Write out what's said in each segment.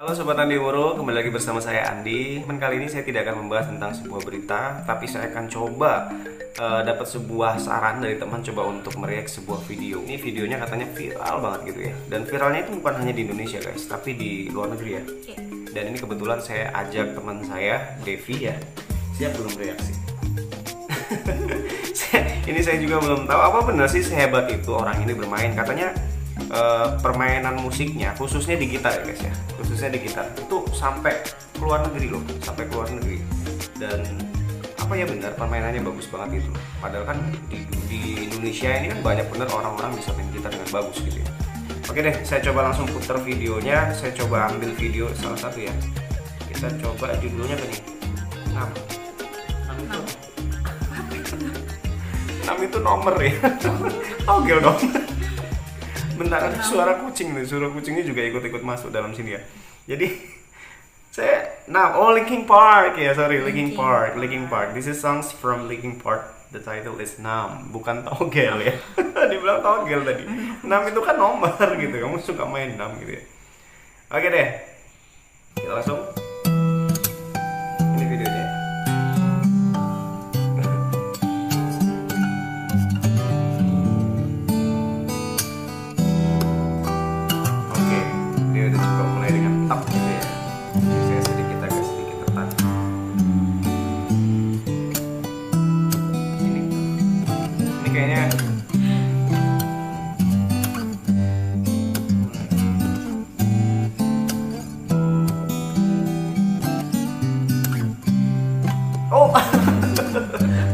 Halo Sobat Andi Woro, kembali lagi bersama saya Andi. Kali ini saya tidak akan membahas tentang sebuah berita, tapi saya akan coba dapat sebuah saran dari teman coba untuk mereact sebuah video. Ini videonya katanya viral banget gitu ya. Dan viralnya itu bukan hanya di Indonesia guys, tapi di luar negeri ya. Dan ini kebetulan saya ajak teman saya, Devi ya. Siap belum reaksi? Ini saya juga belum tahu apa benar sih sehebat itu orang ini bermain. Katanya permainan musiknya khususnya di gitar ya guys ya, khususnya di gitar itu sampai keluar negeri loh, sampai keluar negeri. Dan apa ya, benar permainannya bagus banget itu. Padahal kan di Indonesia ini kan banyak bener orang-orang bisa main gitar dengan bagus gitu ya. Oke deh, saya coba langsung putar videonya. Saya coba ambil video salah satu ya. Kita coba judulnya apa nih? 6 itu nomor ya. Togel dong. Bentar, ada suara kucing nih, suara kucingnya juga ikut-ikut masuk dalam sini ya. Jadi Linkin Park ya, sorry, Linkin Park. This is songs from Linkin Park. The title is Numb, bukan togel ya. Dibilang togel tadi. Numb itu kan nomor gitu. Kamu suka main numb gitu ya. Oke deh, kita langsung. Ini videonya.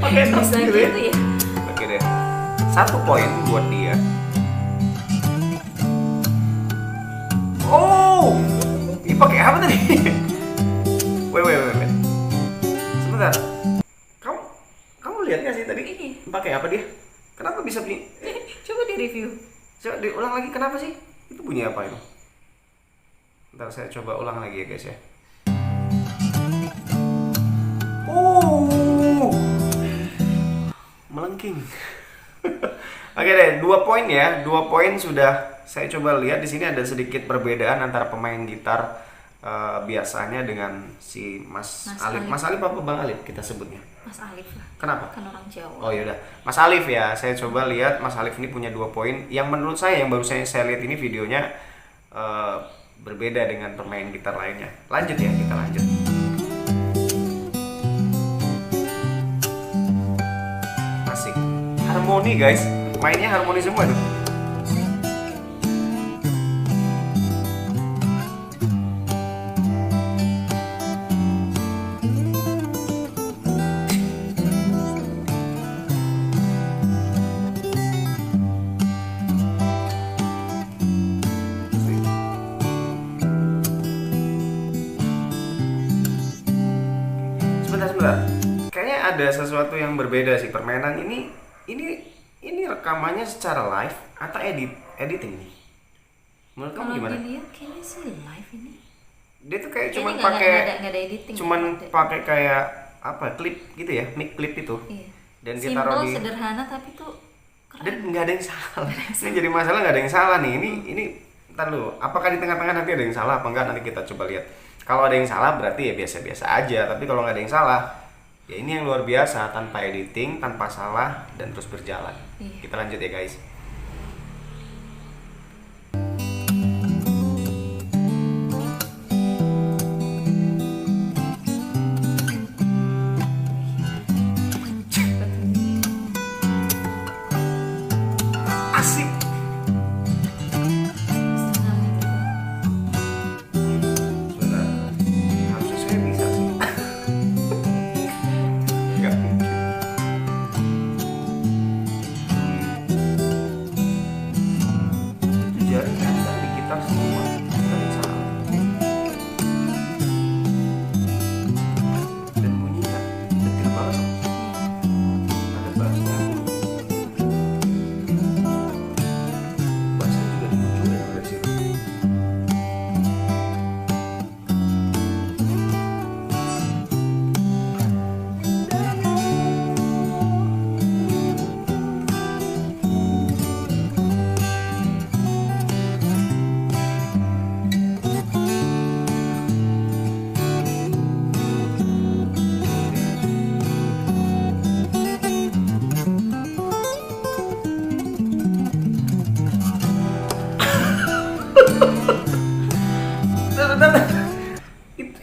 Oke, bisa gitu ya. Oke deh. 1 poin buat dia. Oh, ini pakai apa tadi? Wait. Sebentar. Kamu lihat nggak sih tadi? Ini. Pakai apa dia? Kenapa bisa bunyi? Coba di review. Coba diulang lagi, kenapa sih? Itu bunyi apa itu? Ntar saya coba ulang lagi ya guys ya. Oh, melengking. Oke deh, 2 poin ya. 2 poin sudah saya coba lihat. Di sini ada sedikit perbedaan antara pemain gitar biasanya dengan si Mas Alif. Mas Alif apa Bang Alif kita sebutnya? Mas Alif lah. Kenapa? Kan orang Jawa. Oh yaudah, Mas Alif ya. Saya coba lihat Mas Alif ini punya 2 poin. Yang menurut saya, yang baru saya lihat ini videonya berbeda dengan pemain gitar lainnya. Lanjut ya, kita lanjut. Asik. Harmoni guys, mainnya harmoni semua tuh. Sebentar. Kayaknya ada sesuatu yang berbeda sih permainan ini. Ini rekamannya secara live atau editing nih? Menurut kamu gimana? Kalau dilihat kayaknya sih live ini. Dia tuh kayak cuman Ini pakai nggak ada editing. cuman pakai kayak apa, klip gitu ya, mic clip itu. Iya. Dan dia Simple, taruh di, sederhana tapi tuh dan keren. nggak ada yang salah. Ini jadi masalah, nggak ada yang salah nih. Ini ntar dulu. Apakah di tengah-tengah nanti ada yang salah apa enggak, nanti kita coba lihat. Kalau ada yang salah berarti ya biasa-biasa aja. Tapi kalau nggak ada yang salah, ya ini yang luar biasa, tanpa editing, tanpa salah, dan terus berjalan. Iya. Kita lanjut ya guys. Asik. Sebentar. Harusnya saya bisa sih. Nggak mungkin.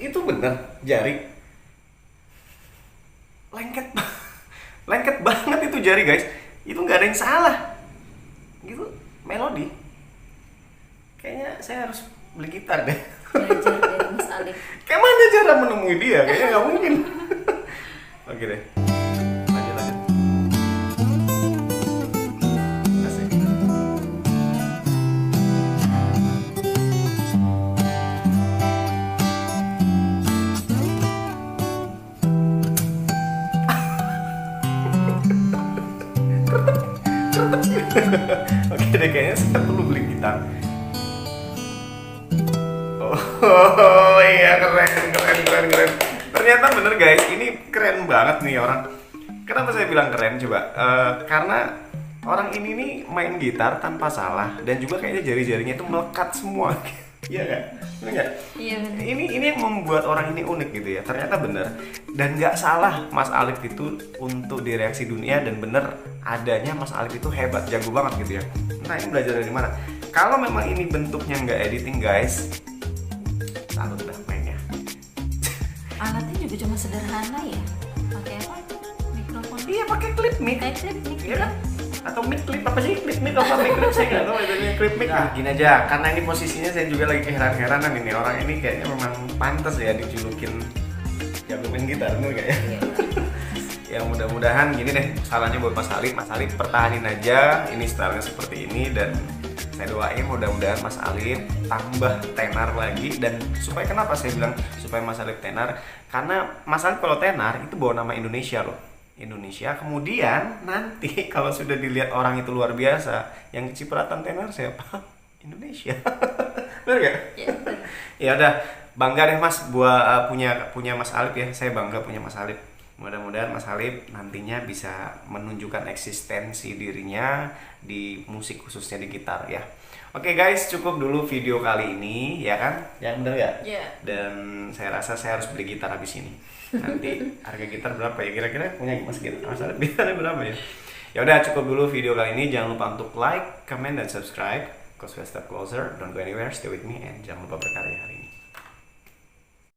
Itu bener jari lengket lengket banget itu jari guys, itu nggak ada yang salah gitu. Melodi kayaknya saya harus beli gitar deh. Belajar dari Mas Alif. Kayak mana cara menemui dia? Kayaknya nggak mungkin. Oke deh, lanjut. Asik. Oke deh, kayaknya saya perlu beli gitar. Oh iya, keren. Ternyata bener guys, ini keren banget nih orang. Kenapa saya bilang keren coba? Karena orang ini nih main gitar tanpa salah dan juga kayaknya jari-jarinya itu melekat semua. Iya kan? Bener nggak? Iya benar. Ini yang membuat orang ini unik gitu ya. Ternyata bener dan nggak salah Mas Alif itu untuk di reaksi dunia, dan bener adanya Mas Alif itu hebat, jago banget gitu ya. Nah, ini belajar dari mana? Kalau memang ini bentuknya nggak editing guys, salut dah mainnya. Alatnya juga cuma sederhana ya. Pakai apa tuh? Mikrofon. Iya, pakai clip mic. Kayak klip mic. Iya kan? Atau mic clip apa sih? Clip mic apa mic clip, saya nggak tahu itu clip mic. Nah, gini aja, karena ini posisinya saya juga lagi keheran-heranan ini, orang ini kayaknya memang pantas ya dijulukin jago main gitar, bener nggak ya? Iya. Ya mudah-mudahan gini deh, salahnya buat Mas Alif pertahanin aja ini stylenya seperti ini, dan saya doain mudah-mudahan Mas Alif tambah tenar lagi. Dan supaya kenapa saya bilang supaya Mas Alif tenar, karena Mas Alif kalau tenar itu bawa nama Indonesia loh, Indonesia. Kemudian nanti kalau sudah dilihat orang itu luar biasa, yang kecipratan tenar siapa? Indonesia. Bener gak? Iya, betul. Ya udah, bangga deh Mas buat punya Mas Alif ya. Saya bangga punya Mas Alif. Mudah-mudahan Mas Alif nantinya bisa menunjukkan eksistensi dirinya di musik, khususnya di gitar ya. Oke guys, cukup dulu video kali ini ya kan? Ya bener gak? Iya. Dan saya rasa saya harus beli gitar habis ini. Nanti harga gitar berapa ya kira-kira? Punya Mas Alif gitarnya berapa ya? Ya udah, cukup dulu video kali ini. Jangan lupa untuk like, comment, dan subscribe. Cause we step closer. Don't go anywhere. Stay with me and jangan lupa berkarya hari ini.